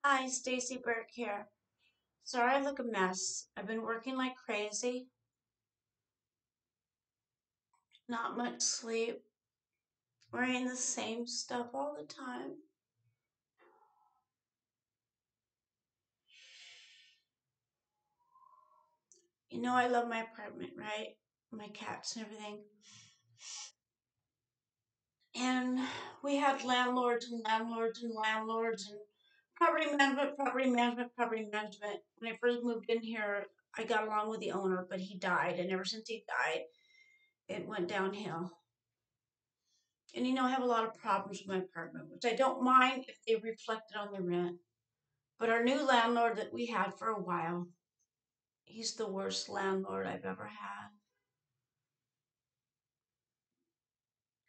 Hi, StacyBurke here. Sorry I look a mess. I've been working like crazy, not much sleep, wearing the same stuff all the time. You know I love my apartment, right? My cats and everything. And we had landlords and landlords and landlords and property management, property management, property management. When I first moved in here, I got along with the owner, but he died, and ever since he died, it went downhill. And I have a lot of problems with my apartment, which I don't mind if they reflected on the rent. But our new landlord that we had for a while, he's the worst landlord I've ever had.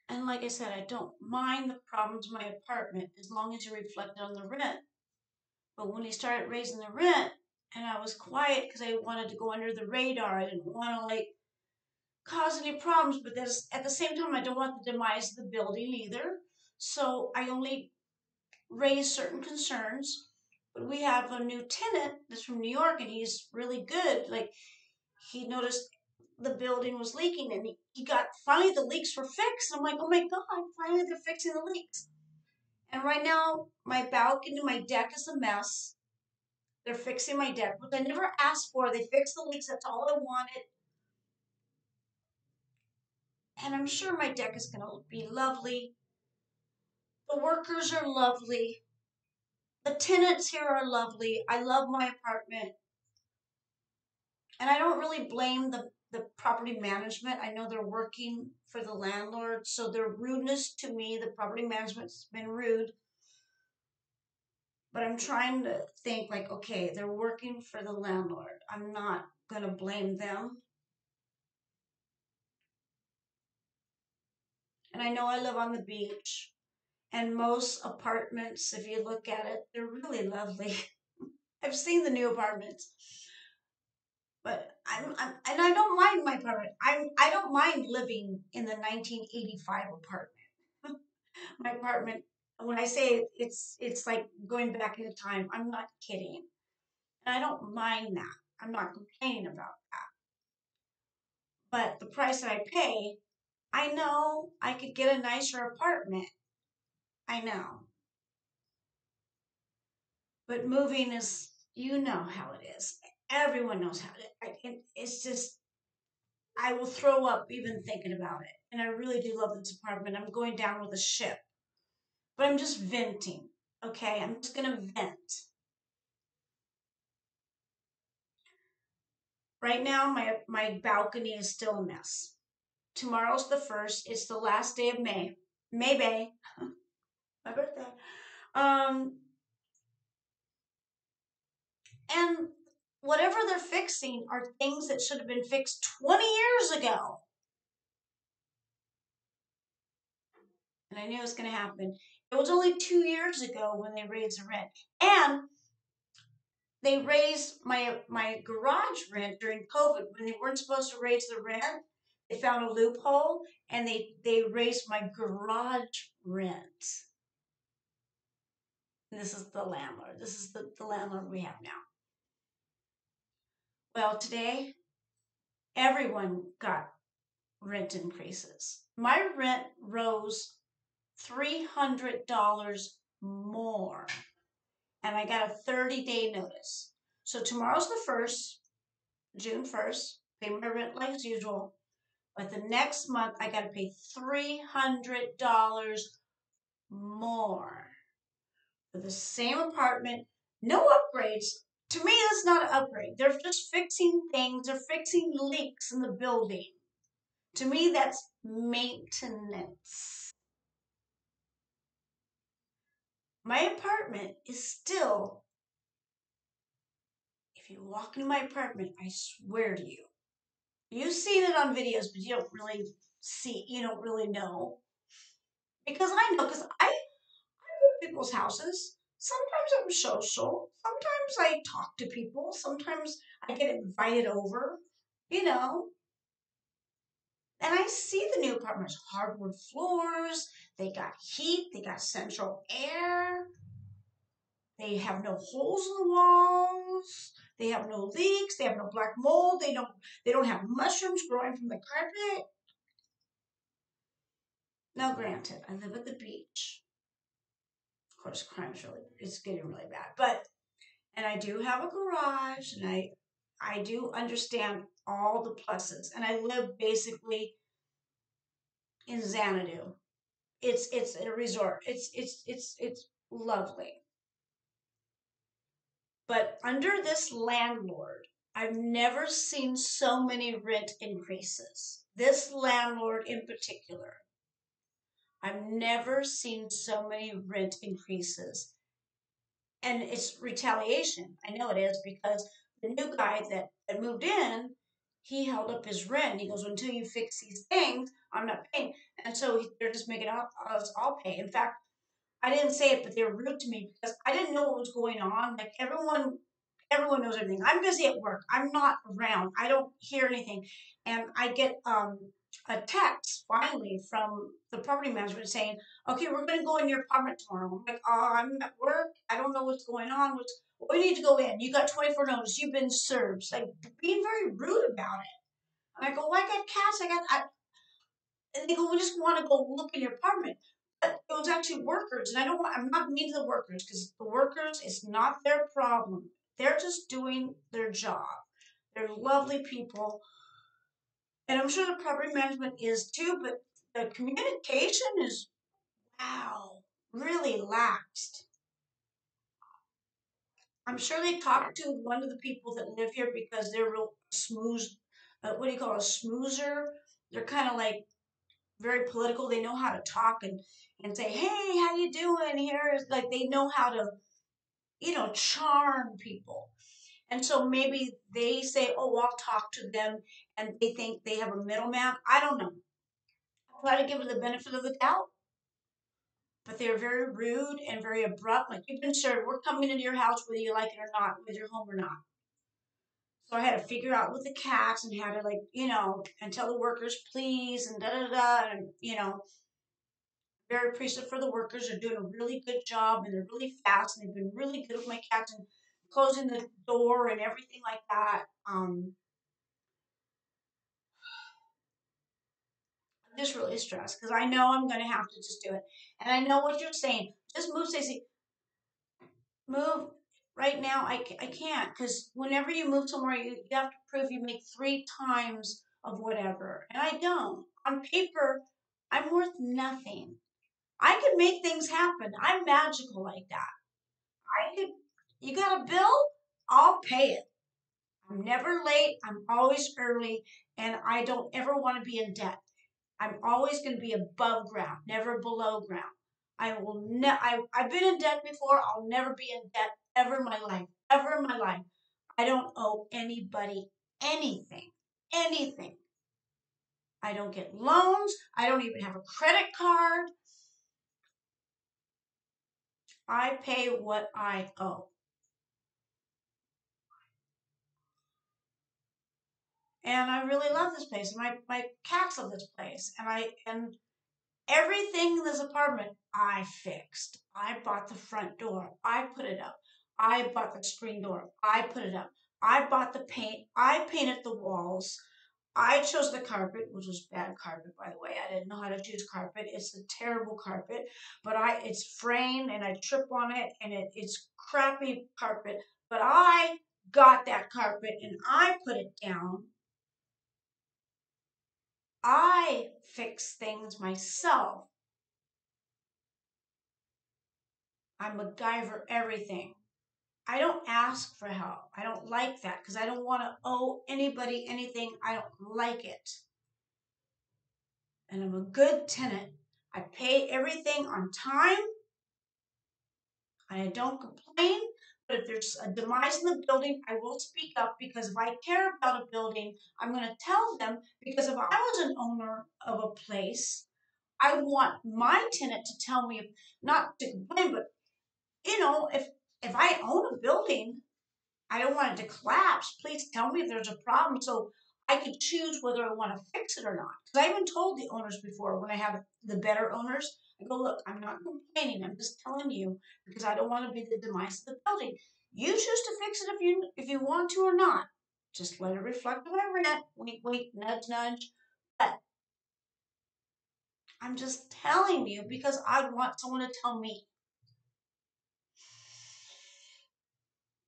And like I said, I don't mind the problems in my apartment as long as you reflect on the rent. But when he started raising the rent, and I was quiet because I wanted to go under the radar, I didn't want to cause any problems. But at the same time, I don't want the demise of the building either. So I only raise certain concerns. But we have a new tenant that's from New York, and he's really good. He noticed the building was leaking, and he got finally the leaks were fixed. I'm like, oh my god, finally they're fixing the leaks. And right now my balcony, my deck is a mess. They're fixing my deck, which I never asked for. They fixed the leaks. That's all I wanted. And I'm sure my deck is going to be lovely. The workers are lovely. The tenants here are lovely. I love my apartment. And I don't really blame the property management. I know they're working for the landlord, so their rudeness to me, the property management's been rude. But I'm trying to think okay, they're working for the landlord. I'm not gonna blame them. And I know I live on the beach, and most apartments, if you look at it, they're really lovely. I've seen the new apartments, but and I don't mind my apartment. I don't mind living in the 1985 apartment. My apartment, when I say it's like going back in time, I'm not kidding. And I don't mind that. I'm not complaining about that. But the price that I pay, I know I could get a nicer apartment. I know. But moving is, you know how it is. Everyone knows how it's just, I will throw up even thinking about it. And I really do love this apartment. I'm going down with a ship. But I'm just venting. Okay, I'm just going to vent. Right now, my balcony is still a mess. Tomorrow's the 1st. It's the last day of May. Maybe. My birthday. Um, and whatever they're fixing are things that should have been fixed 20 years ago. And I knew it was going to happen. It was only 2 years ago when they raised the rent. And they raised my garage rent during COVID when they weren't supposed to raise the rent. They found a loophole and they raised my garage rent. And this is the landlord. This is the landlord we have now. Well, today, everyone got rent increases. My rent rose $300 more, and I got a 30-day notice. So tomorrow's the 1st, June 1st, pay my rent like as usual. But the next month, I got to pay $300 more for the same apartment. No upgrades. To me, that's not an upgrade. They're just fixing things. They're fixing leaks in the building. To me, that's maintenance. My apartment is still, if you walk into my apartment, I swear to you, you've seen it on videos, but you don't really know. Because I know, because I go to people's houses. Sometimes I'm social. Sometimes I talk to people. Sometimes I get invited over, you know. And I see the new apartments, hardwood floors, they got heat, they got central air, They have no holes in the walls. They have no leaks. They have no black mold. They don't have mushrooms growing from the carpet. Now, granted, I live at the beach. Of course, it's getting really bad. And I do have a garage, and I do understand all the pluses. And I live basically in Xanadu. It's a resort. It's lovely. But under this landlord, I've never seen so many rent increases. This landlord in particular, I've never seen so many rent increases. And it's retaliation. I know it is, because the new guy that moved in, he held up his rent. He goes, until you fix these things, I'm not paying. And so they're just making us all pay. In fact, I didn't say it, but they were rude to me because I didn't know what was going on. Like everyone knows everything. I'm busy at work. I'm not around. I don't hear anything. And I get a text finally from the property management saying, okay, we're going to go in your apartment tomorrow. I'm like, I'm at work. I don't know what's going on. We need to go in. You got 24 notice. You've been served. It's like being very rude about it. And I go, well, I got cats. And they go, we just want to go look in your apartment. But it was actually workers. And I'm not mean to the workers, because the workers, it's not their problem. They're just doing their job. They're lovely people. And I'm sure the property management is too, but the communication is, wow, really laxed. I'm sure they talked to one of the people that live here because they're real smooth. What do you call a smoozer? They're kind of like very political. They know how to talk and say, hey, how you doing? Here, like they know how to, charm people. And so maybe they say, oh, I'll talk to them, and they think they have a middleman. I don't know. I try to give them the benefit of the doubt, but they're very rude and very abrupt. Like, you've been served. We're coming into your house whether you like it or not, whether you're home or not. So I had to figure out with the cats and how to, like, and tell the workers, please, and da-da-da, and, very appreciative for the workers. They're doing a really good job, and they're really fast, and they've been really good with my cats and closing the door and everything like that. I'm just really stressed because I know I'm going to have to just do it. And I know what you're saying. Just move, Stacy. Move. Right now, I can't, because whenever you move somewhere, you have to prove you make 3 times of whatever. And I don't. On paper, I'm worth nothing. I could make things happen. I'm magical like that. You got a bill? I'll pay it. I'm never late. I'm always early. And I don't ever want to be in debt. I'm always going to be above ground, never below ground. I've been in debt before. I'll never be in debt ever in my life. Ever in my life. I don't owe anybody anything. Anything. I don't get loans. I don't even have a credit card. I pay what I owe. And I really love this place. My cats love this place. And everything in this apartment I fixed. I bought the front door. I put it up. I bought the screen door. I put it up. I bought the paint. I painted the walls. I chose the carpet, which was bad carpet, by the way. I didn't know how to choose carpet. It's a terrible carpet, but it's frayed and I trip on it, and it's crappy carpet. But I got that carpet and I put it down. I fix things myself. I MacGyver everything. I don't ask for help. I don't like that because I don't want to owe anybody anything. I don't like it. And I'm a good tenant. I pay everything on time. I don't complain. But if there's a demise in the building, I will speak up, because if I care about a building, I'm going to tell them, because if I was an owner of a place, I want my tenant to tell me, not to complain, but if I own a building, I don't want it to collapse. Please tell me if there's a problem so I can choose whether I want to fix it or not. Because I even told the owners before, when I had the better owners, I go, look, I'm not complaining. I'm just telling you because I don't want to be the demise of the building. You choose to fix it if you want to or not. Just let it reflect on my rent. Wink, wink, nudge, nudge. But I'm just telling you because I want someone to tell me.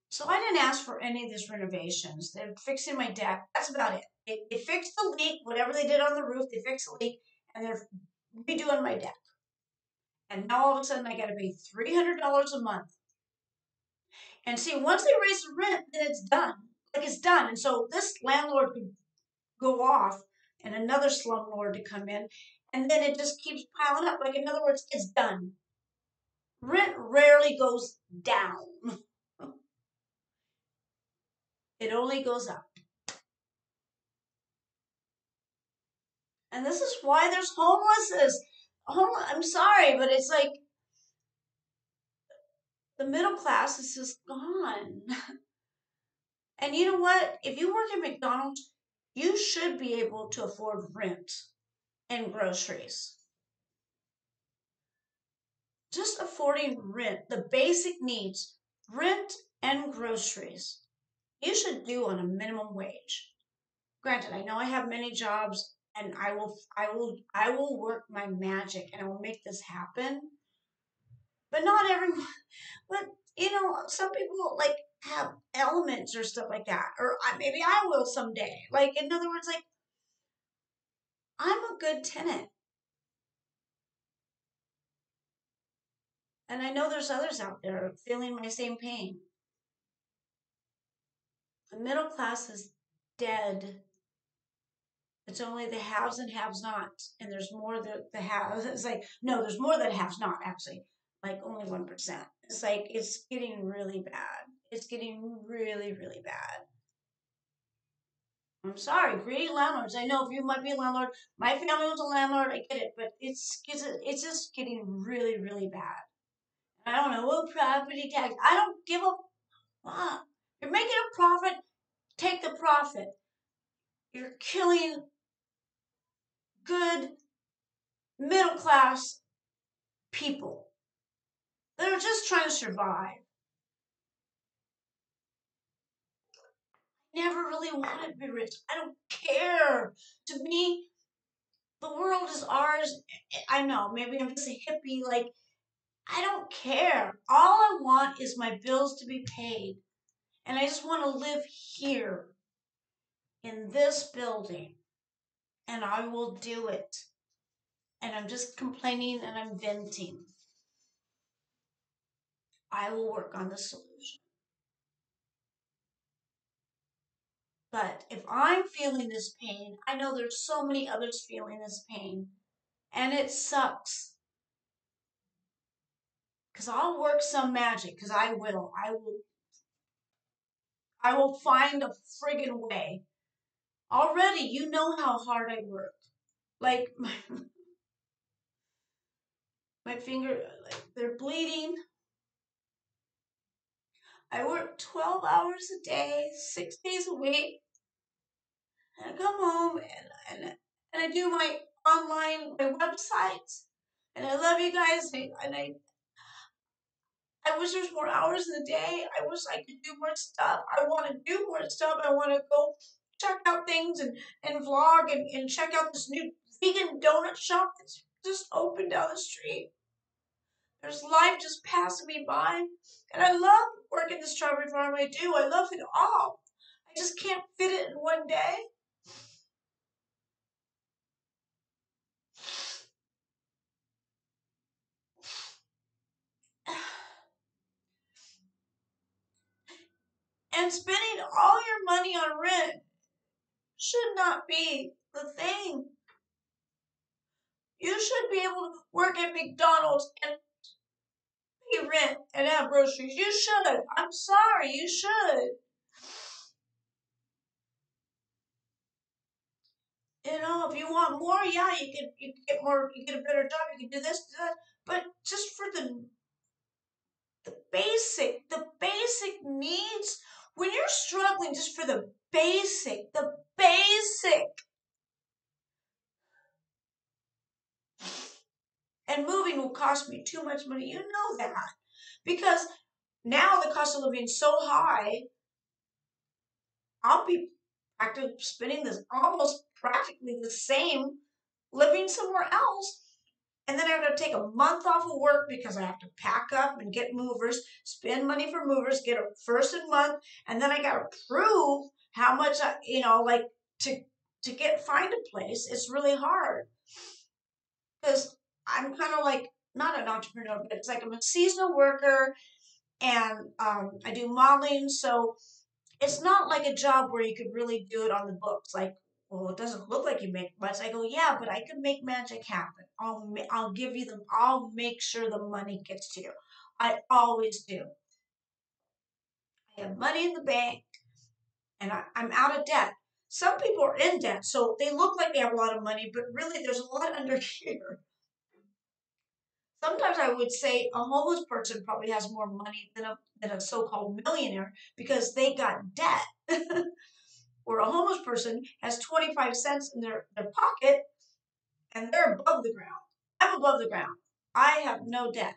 So I didn't ask for any of these renovations. They're fixing my deck. That's about it. They fixed the leak, whatever they did on the roof, they fixed the leak, and they're redoing my deck. And now all of a sudden I got to pay $300 a month. And see, once they raise the rent, then it's done. Like it's done. And so this landlord could go off and another slumlord to come in, and then it just keeps piling up. Like in other words, it's done. Rent rarely goes down. It only goes up. And this is why there's homelessness. I'm sorry, but it's like the middle class is just gone. And you know what? If you work at McDonald's, you should be able to afford rent and groceries. Just affording rent, the basic needs, rent and groceries, you should do on a minimum wage. Granted, I know I have many jobs and I will work my magic and I will make this happen. But not everyone, but you know, some people like have elements or stuff like that. Or maybe I will someday. Like, in other words, like, I'm a good tenant. And I know there's others out there feeling my same pain. The middle class is dead. It's only the haves and have nots. And there's more that the haves. It's like, no, there's more that haves not, actually. Like only 1%. It's like, it's getting really bad. It's getting really, really bad. I'm sorry, greedy landlords. I know if you might be a landlord, my family was a landlord. I get it, but it's just getting really, really bad. I don't know. Well, property tax. I don't give a fuck. You're making a profit. Take the profit. You're killing good middle class people that are just trying to survive. Never really wanted to be rich. I don't care. To me, the world is ours. I know. Maybe I'm just a hippie. Like, I don't care. All I want is my bills to be paid. And I just want to live here in this building. And I will do it. And I'm just complaining and I'm venting. I will work on the solution. But if I'm feeling this pain, I know there's so many others feeling this pain. And it sucks. Because I'll work some magic. Because I will. I will find a friggin' way. Already, you know how hard I work. Like, my finger, like, they're bleeding. I work 12 hours a day, 6 days a week. And I come home and I do my my websites. And I love you guys. I wish there's more hours in the day. I wish I could do more stuff. I want to do more stuff. I want to go check out things and vlog and check out this new vegan donut shop that's just opened down the street. There's life just passing me by. And I love working the strawberry farm. I do. I love it all. I just can't fit it in one day. And spending all your money on rent should not be the thing. You should be able to work at McDonald's and pay rent and have groceries. You should. I'm sorry, you should. You know, if you want more, yeah, you can get more, you get a better job, you can do this, do that. But just for the basic needs, when you're struggling just for the basic, And moving will cost me too much money. You know that. Because now the cost of living is so high, I'll be practically spending this almost practically the same living somewhere else. And then I have to take a month off of work because I have to pack up and get movers, spend money for movers, get a first and month, and then I got to prove how much I, like to find a place. It's really hard because I'm kind of like not an entrepreneur, but it's like I'm a seasonal worker and I do modeling, so it's not like a job where you could really do it on the books. Like, well, it doesn't look like you make much. I go, yeah, but I can make magic happen. I'll give you the. I'll make sure the money gets to you. I always do. I have money in the bank, and I'm out of debt. Some people are in debt, so they look like they have a lot of money, but really there's a lot under here. Sometimes I would say a homeless person probably has more money than a so-called millionaire because they got debt. Or a homeless person has 25 cents in their pocket and they're above the ground. I'm above the ground. I have no debt.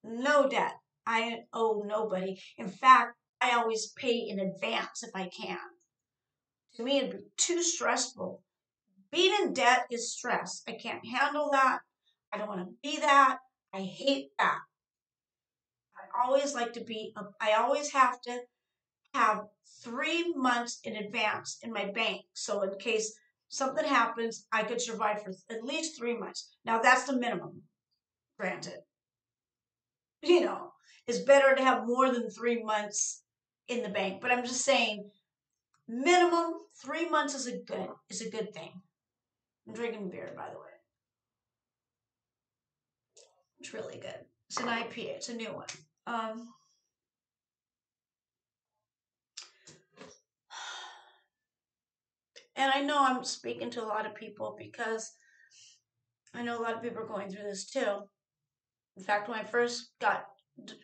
No debt. I owe nobody. In fact, I always pay in advance if I can. To me, it'd be too stressful. Being in debt is stress. I can't handle that. I don't want to be that. I hate that. I always like to be, I always have to have 3 months in advance in my bank. So in case something happens, I could survive for at least 3 months. Now that's the minimum, granted. You know, it's better to have more than 3 months in the bank. But I'm just saying, minimum 3 months is a good thing. I'm drinking beer, by the way. It's really good. It's an IPA. It's a new one. And I know I'm speaking to a lot of people because I know a lot of people are going through this too. In fact, when I first got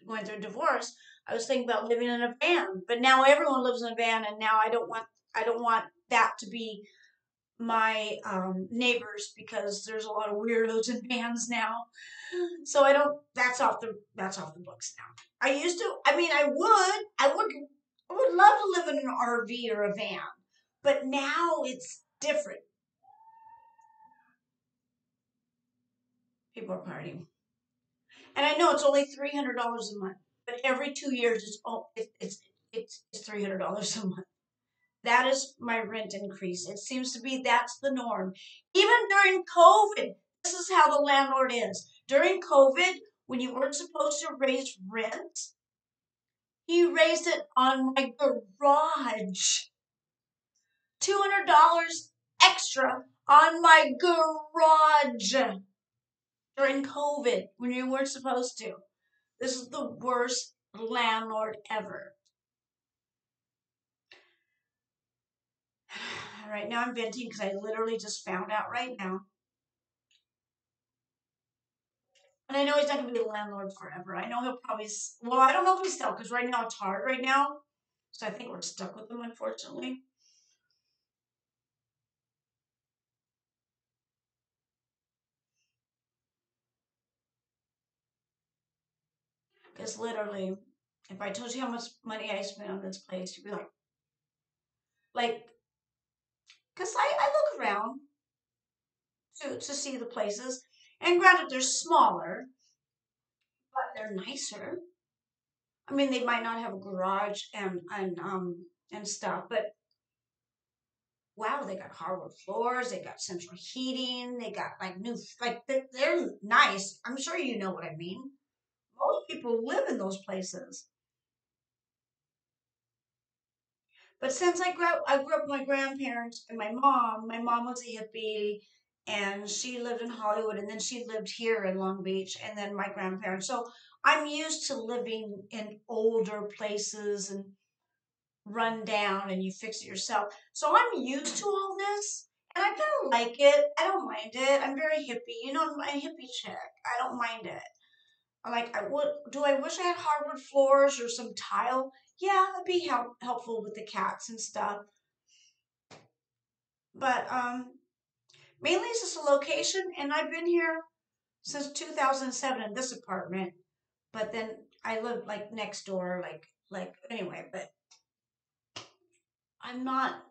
going through divorce, I was thinking about living in a van. But now everyone lives in a van, and now I don't want that to be my neighbors because there's a lot of weirdos in vans now. So I don't. That's off the books now. I used to. I mean, I would love to live in an RV or a van, but now it's different. People are partying. And I know it's only $300 a month, but every 2 years it's $300 a month. That is my rent increase. It seems to be that's the norm. Even during COVID, this is how the landlord is. During COVID, when you weren't supposed to raise rent, he raised it on my garage. $200 extra on my garage during COVID when you weren't supposed to. This is the worst landlord ever. Right now I'm venting because I literally just found out right now. And I know he's not going to be the landlord forever. I know he'll probably, well, I don't know if he's still, because right now it's hard right now. So I think we're stuck with him, unfortunately. Because literally, if I told you how much money I spent on this place, you'd be like, because I look around to see the places. And granted, they're smaller, but they're nicer. I mean, they might not have a garage and stuff, but wow, they got hardwood floors, they got central heating, they got like new like they're nice. I'm sure you know what I mean. Most people live in those places. But since I grew up with my grandparents and my mom was a hippie and she lived in Hollywood and then she lived here in Long Beach and then my grandparents. So I'm used to living in older places and run down and you fix it yourself. So I'm used to all this and I kind of like it. I don't mind it. I'm very hippie. You know, I'm a hippie chick. I don't mind it. I would. Do I wish I had hardwood floors or some tile? Yeah, that'd be helpful with the cats and stuff. But mainly it's just a location, and I've been here. since 2007 in this apartment, but then I live like next door, like anyway. But I'm not.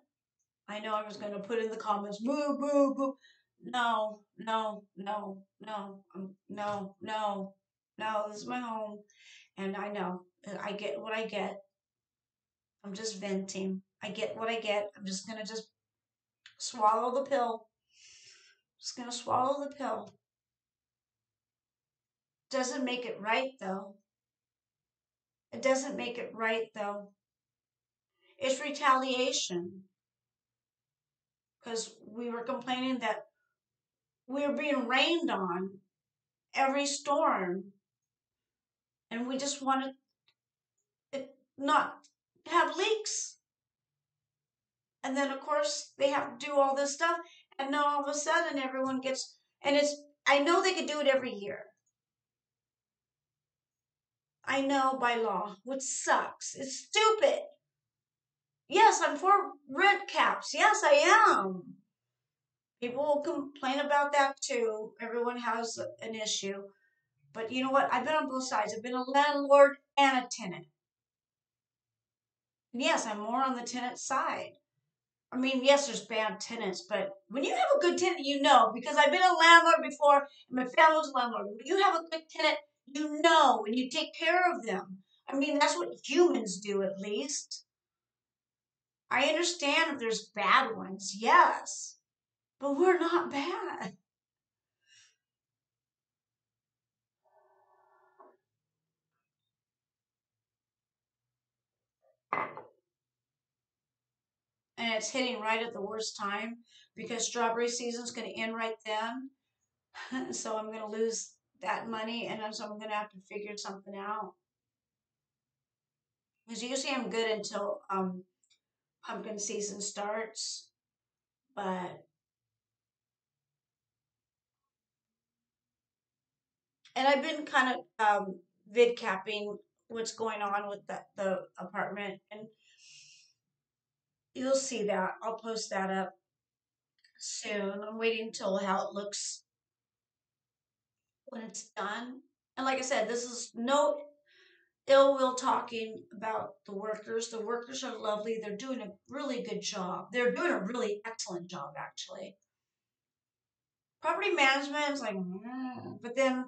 I know I was going to put in the comments, boo, boo, boo. No, no, no, no, no, no, no. This is my home, and I know I get what I get. I'm just venting. I get what I get. I'm just gonna just swallow the pill. Just gonna swallow the pill. Doesn't make it right though. It doesn't make it right though. It's retaliation because we were complaining that we were being rained on every storm, and we just wanted it not to have leaks. And then of course they have to do all this stuff, and then all of a sudden everyone gets. And it's. I know they could do it every year. I know by law, which sucks. It's stupid. Yes, I'm for rent caps. Yes, I am. People will complain about that too. Everyone has an issue. But you know what? I've been on both sides. I've been a landlord and a tenant. And yes, I'm more on the tenant side. I mean, yes, there's bad tenants, but when you have a good tenant, you know, because I've been a landlord before, and my family was a landlord. When you have a good tenant, you know, and you take care of them. I mean, that's what humans do, at least. I understand if there's bad ones, yes, but we're not bad. And it's hitting right at the worst time because strawberry season's going to end right then. So I'm going to lose that money, and so I'm going to have to figure something out. Because usually I'm good until pumpkin season starts, but and I've been kind of vid capping what's going on with the apartment, and you'll see that. I'll post that up soon. I'm waiting till how it looks when it's done. And like I said, this is no ill will talking about the workers. The workers are lovely. They're doing a really good job. They're doing a really excellent job, actually. Property management is like, but then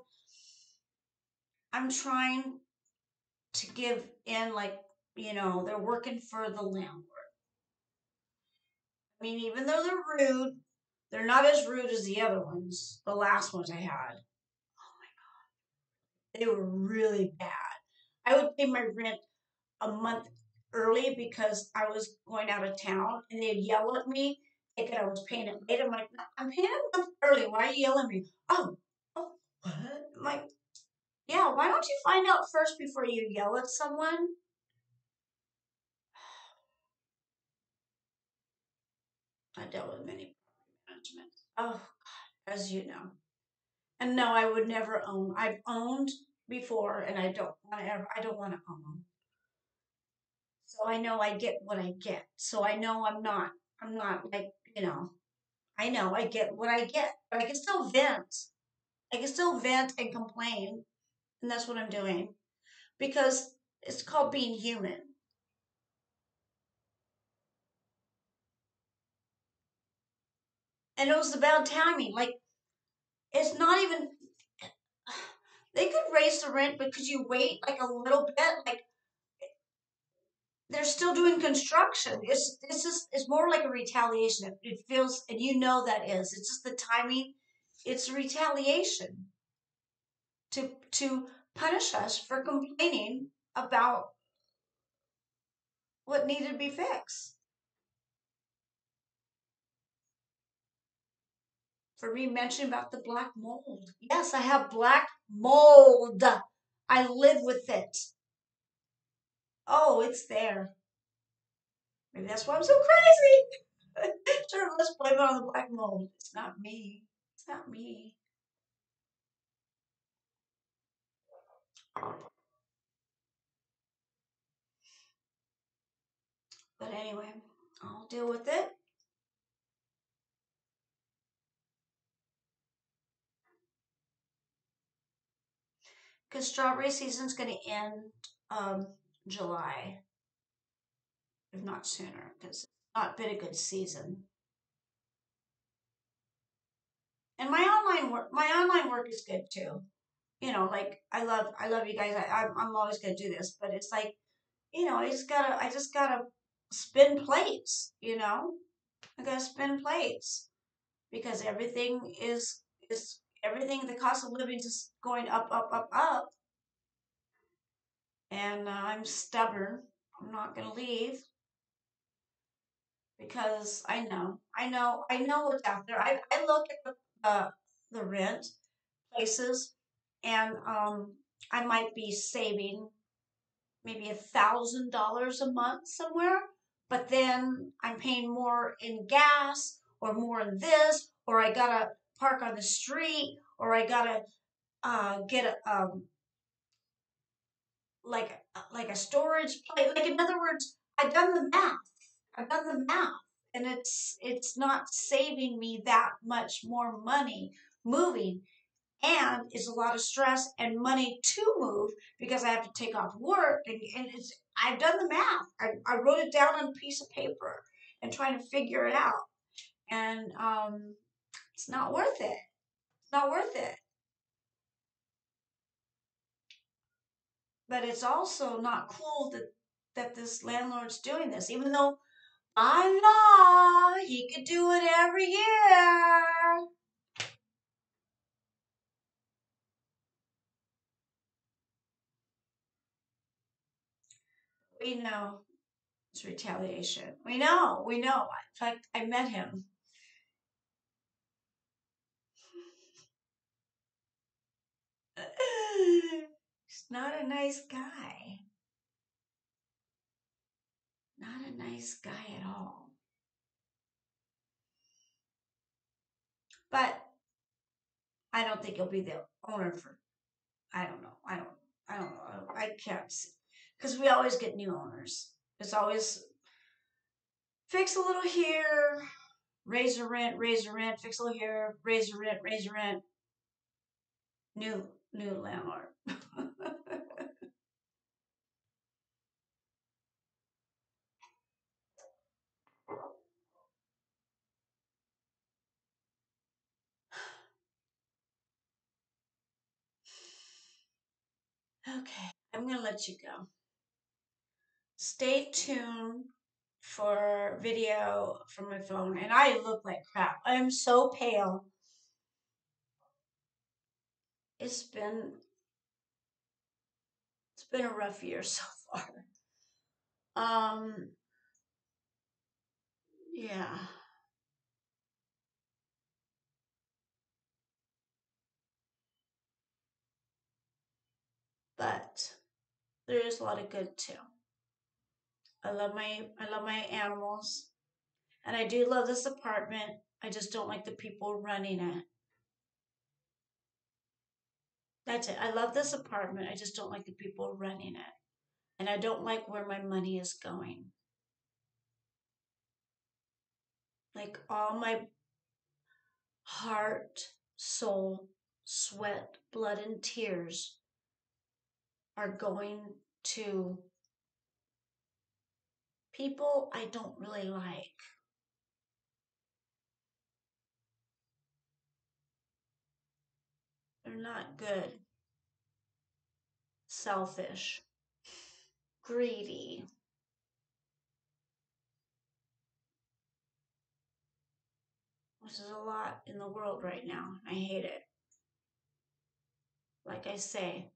I'm trying to give in, like, they're working for the landlord. I mean, even though they're rude, they're not as rude as the other ones, the last ones I had. They were really bad. I would pay my rent a month early because I was going out of town, and they'd yell at me thinking I was paying it late. I'm like, no, I'm paying it a month early. Why are you yelling at me? Oh, what? I'm like, yeah, why don't you find out first before you yell at someone? I dealt with many management. Oh, God, as you know. And no, I would never own. I've owned before, and I don't want to ever. I don't want to own. So I know I get what I get. So I know I'm not. I'm not like I know I get what I get, but I can still vent. I can still vent and complain, and that's what I'm doing because it's called being human. And it was the bad timing. Like it's not even. They could raise the rent, but could you wait like a little bit? Like they're still doing construction. It's just it's more like a retaliation. It feels, and you know that is. It's just the timing. It's retaliation to punish us for complaining about what needed to be fixed. For me mentioning about the black mold. Yes, I have black mold. I live with it. Oh, it's there. Maybe that's why I'm so crazy. Sure, let's blame it on the black mold. It's not me. It's not me. But anyway, I'll deal with it. because strawberry season's going to end July, if not sooner, because it's not been a good season. And my online work is good too. You know, like I love you guys. I'm always gonna do this, but it's like, I just gotta spin plates. I gotta spin plates because everything is everything. The cost of living is just going up, up, up, up, and I'm stubborn. I'm not gonna leave because I know what's out there. I look at the rent places, and I might be saving maybe $1,000 a month somewhere, but then I'm paying more in gas or more in this, or I gotta park on the street, or I gotta get like a storage place. Like, in other words, I've done the math. I've done the math, and it's not saving me that much more money moving, and it's a lot of stress and money to move because I have to take off work, and I've done the math. I wrote it down on a piece of paper and trying to figure it out, and it's not worth it. It's not worth it. But it's also not cool that this landlord's doing this, even though by law he could do it every year. We know it's retaliation. We know. We know. In fact, I met him. He's not a nice guy. Not a nice guy at all. But I don't think he'll be the owner for. I don't know. I don't know. I can't see because we always get new owners. It's always fix a little here, raise the rent, fix a little here, raise the rent. New landlord. Okay, I'm gonna let you go. Stay tuned for video from my phone, and I look like crap. I am so pale. It's been it's been a rough year so far. Um, yeah, but there is a lot of good too. I love my animals, and I do love this apartment. I just don't like the people running it. That's it. I love this apartment. I just don't like the people running it. And I don't like where my money is going. Like, all my heart, soul, sweat, blood, and tears are going to people I don't really like. They're not good. Selfish, greedy. This is a lot in the world right now. I hate it. Like I say,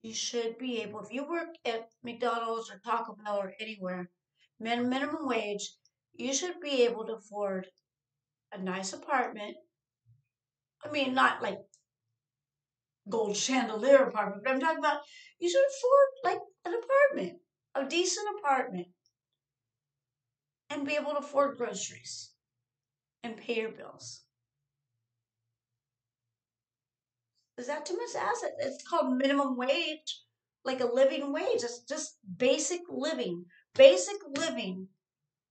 you should be able, if you work at McDonald's or Taco Bell or anywhere, minimum wage, you should be able to afford a nice apartment. I mean, not like gold chandelier apartment, but I'm talking about you should afford like an apartment, a decent apartment, and be able to afford groceries and pay your bills. Is that too much asset? It's called minimum wage, like a living wage. It's just basic living. Basic living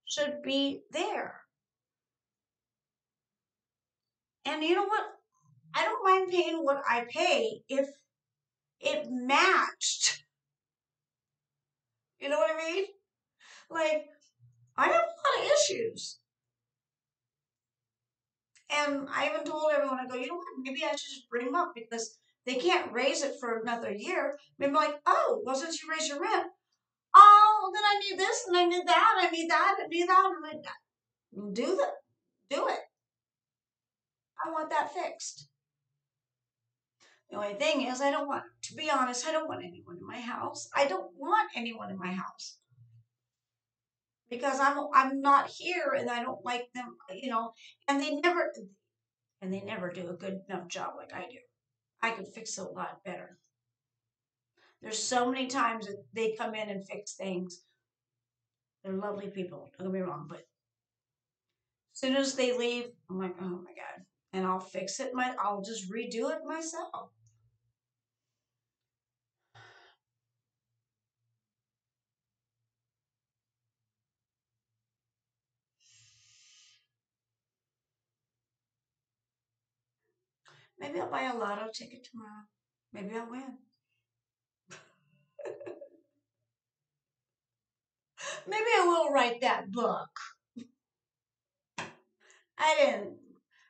should be there. And you know what? I don't mind paying what I pay it matched. You know what I mean? Like, I have a lot of issues. And I even told everyone, I go, you know what? Maybe I should just bring them up because they can't raise it for another year. Maybe like, oh, well, since you raised your rent, oh, then I need this and I need that, I need that, I need that, and I need that. Do it. I want that fixed. The only thing is, I don't want, to be honest, I don't want anyone in my house. I don't want anyone in my house because I'm not here and I don't like them, you know, and they never do a good enough job like I do. I could fix it a lot better. There's so many times that they come in and fix things. They're lovely people, don't get me wrong, but as soon as they leave, I'm like, oh my God. And I'll fix it I'll just redo it myself. Maybe I'll buy a lotto ticket tomorrow. Maybe I'll win. Maybe I will write that book. I didn't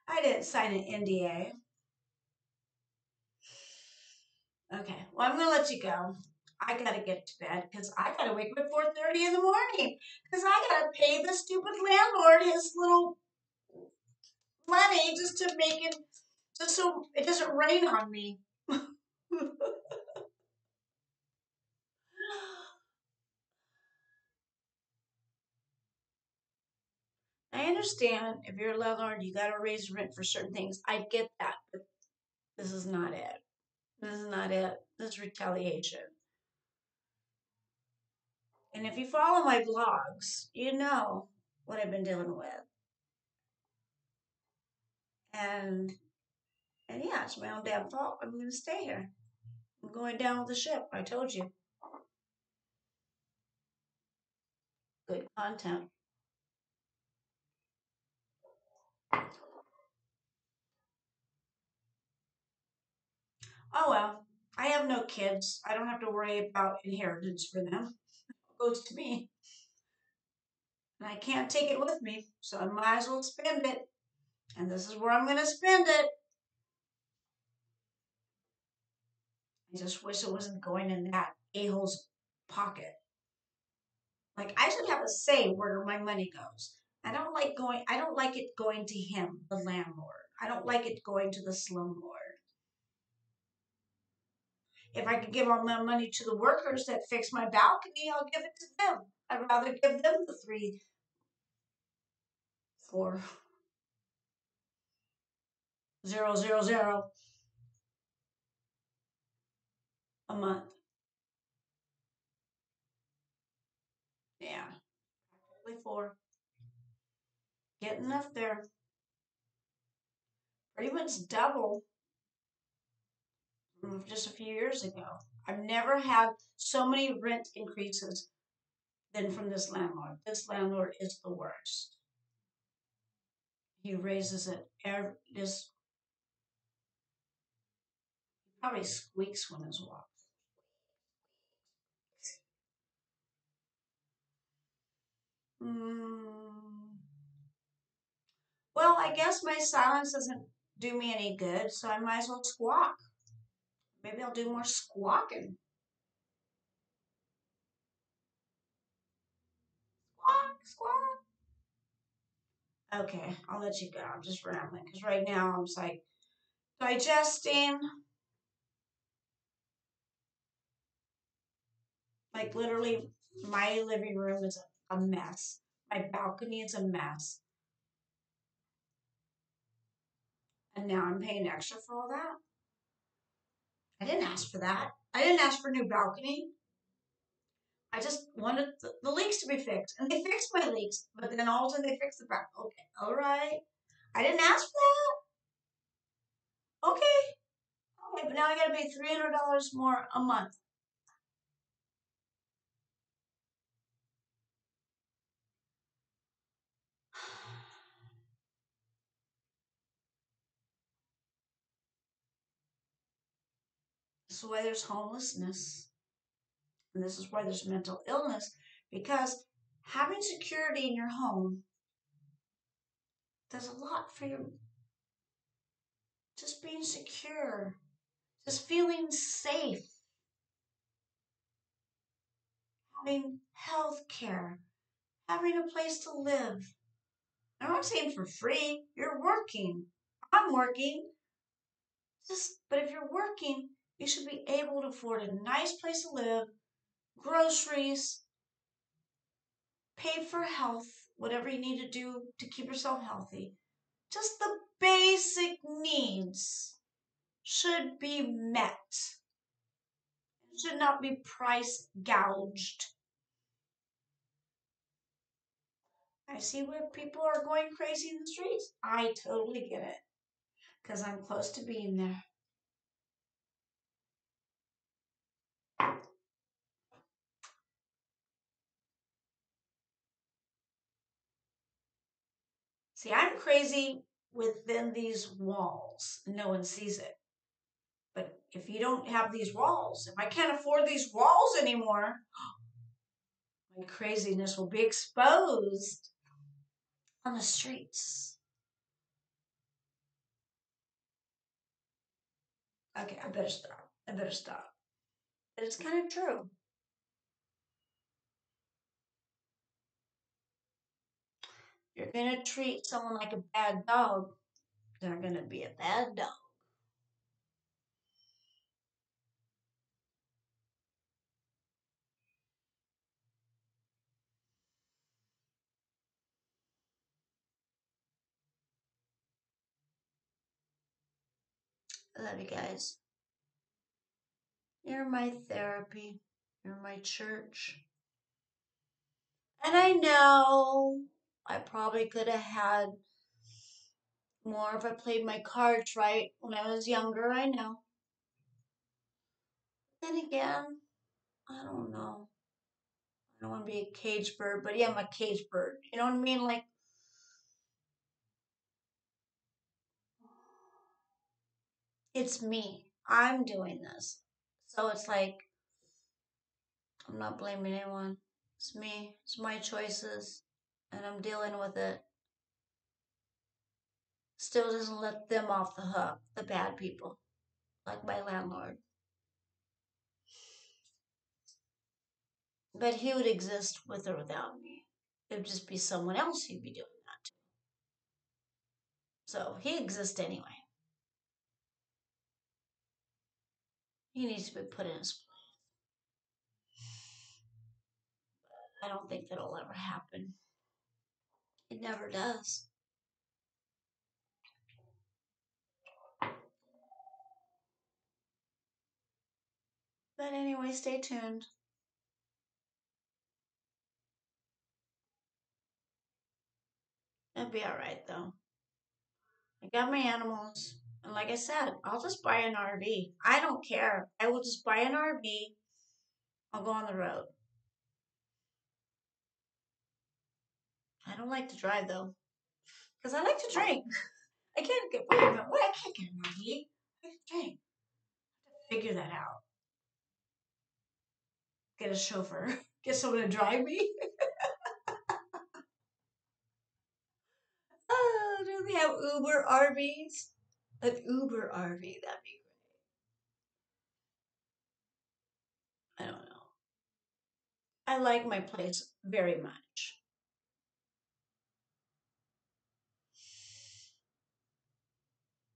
I didn't sign an NDA. Okay. Well, I'm gonna let you go. I gotta get to bed because I gotta wake up at 4:30 in the morning because I gotta pay the stupid landlord his little money just to make it just so it doesn't rain on me. I understand if you're a landlord, you gotta raise rent for certain things. I get that, but this is not it. This is not it. This is retaliation. And if you follow my blogs, you know what I've been dealing with. And yeah, it's my own damn fault. I'm gonna stay here. I'm going down with the ship. I told you. Good content. Oh well. I have no kids. I don't have to worry about inheritance for them. It goes to me. And I can't take it with me. So I might as well spend it. And this is where I'm gonna spend it. I just wish it wasn't going in that a-hole's pocket. Like I should have a say where my money goes. I don't like it going to him, the landlord. I don't like it going to the slumlord. If I could give all my money to the workers that fix my balcony, I'll give it to them. I'd rather give them the 34000 a month. Yeah, probably four. Getting up there. Pretty much double from just a few years ago. I've never had so many rent increases than from this landlord. This landlord is the worst. He raises it just probably squeaks when his walk. Mm. Well, I guess my silence doesn't do me any good, so I might as well squawk. Maybe I'll do more squawking. Squawk, squawk. Okay, I'll let you go. I'm just rambling because right now I'm just like digesting. Like literally, my living room is a mess. My balcony is a mess. And now I'm paying extra for all that. I didn't ask for that. I didn't ask for a new balcony. I just wanted the leaks to be fixed. And they fixed my leaks, but then all of a sudden they fixed the back. Okay, all right. I didn't ask for that. Okay. Okay, but now I gotta pay $300 more a month. This is why there's homelessness. And this is why there's mental illness. Because having security in your home does a lot for your just being secure, just feeling safe, having health care, having a place to live. I'm not saying for free. You're working. I'm working. But if you're working, you should be able to afford a nice place to live, groceries, pay for health, whatever you need to do to keep yourself healthy. Just the basic needs should be met. It should not be price gouged. I see where people are going crazy in the streets. I totally get it because I'm close to being there. See, I'm crazy within these walls. No one sees it. But if you don't have these walls, if I can't afford these walls anymore, my craziness will be exposed on the streets. Okay, I better stop. I better stop. But it's kind of true. You're going to treat someone like a bad dog, they're going to be a bad dog. I love you guys. You're my therapy. You're my church. And I know I probably could have had more if I played my cards right when I was younger. I know. Then again, I don't know. I don't want to be a cage bird, but yeah, I'm a cage bird. You know what I mean? Like, it's me. I'm doing this. So it's like, I'm not blaming anyone. It's me. It's my choices. And I'm dealing with it. Still doesn't let them off the hook, the bad people, like my landlord. But he would exist with or without me. It would just be someone else he'd be doing that to. So he exists anyway. He needs to be put in his place. I don't think that'll ever happen. It never does. But anyway, stay tuned. It'll be alright though. I got my animals. And like I said, I'll just buy an RV. I don't care. I will just buy an RV. I'll go on the road. I don't like to drive though. Because I like to drink. I can't get, wait a minute, what? I can't get an RV. I like to drink. I have to figure that out. Get a chauffeur. Get someone to drive me. Oh, do they have Uber RVs? An Uber RV, that'd be great. I don't know. I like my place very much.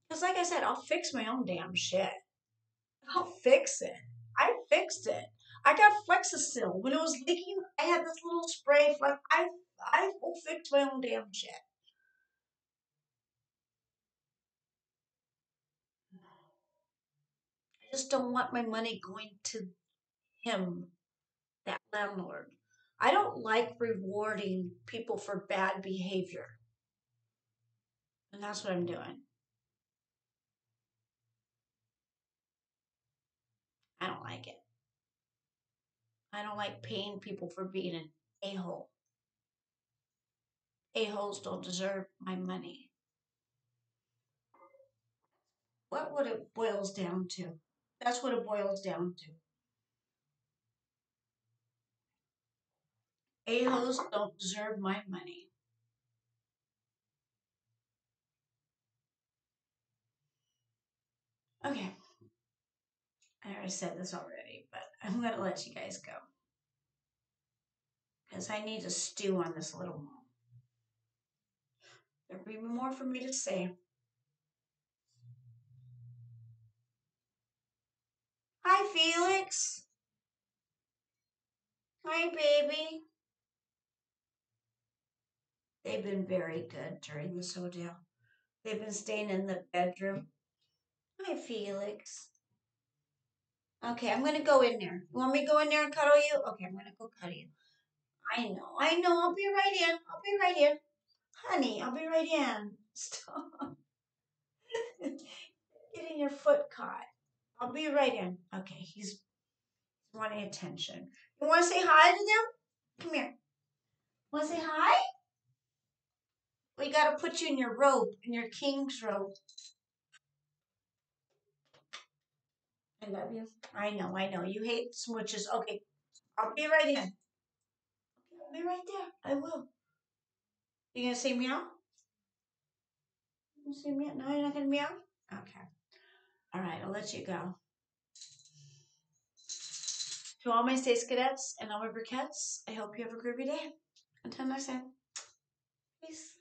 Because like I said, I'll fix my own damn shit. I'll fix it. I fixed it. I got Flexisil. When it was leaking, I had this little spray. I will fix my own damn shit. I just don't want my money going to him, that landlord. I don't like rewarding people for bad behavior. And that's what I'm doing. I don't like it. I don't like paying people for being an a-hole. A-holes don't deserve my money. What would it boils down to? That's what it boils down to. A-holes don't deserve my money. Okay. I already said this already, but I'm going to let you guys go. Because I need to stew on this a little more. There'll be more for me to say. Hi, Felix. Hi, baby. They've been very good during this ordeal. They've been staying in the bedroom. Hi, Felix. Okay, I'm going to go in there. You want me to go in there and cuddle you? Okay, I'm going to go cuddle you. I know. I'll be right in. I'll be right in. Honey, I'll be right in. Stop. Getting your foot caught. I'll be right in. Okay, he's wanting attention. You want to say hi to them? Come here. Want to say hi? We got to put you in your robe, in your king's robe. I love you. I know. You hate smooches. Okay, I'll be right in. Okay, I'll be right there. I will. You gonna say meow? You gonna say meow? No, you're not gonna meow? Okay. All right, I'll let you go. To all my Stace-Cadets and all my Burkettes, I hope you have a groovy day. Until next time. Peace.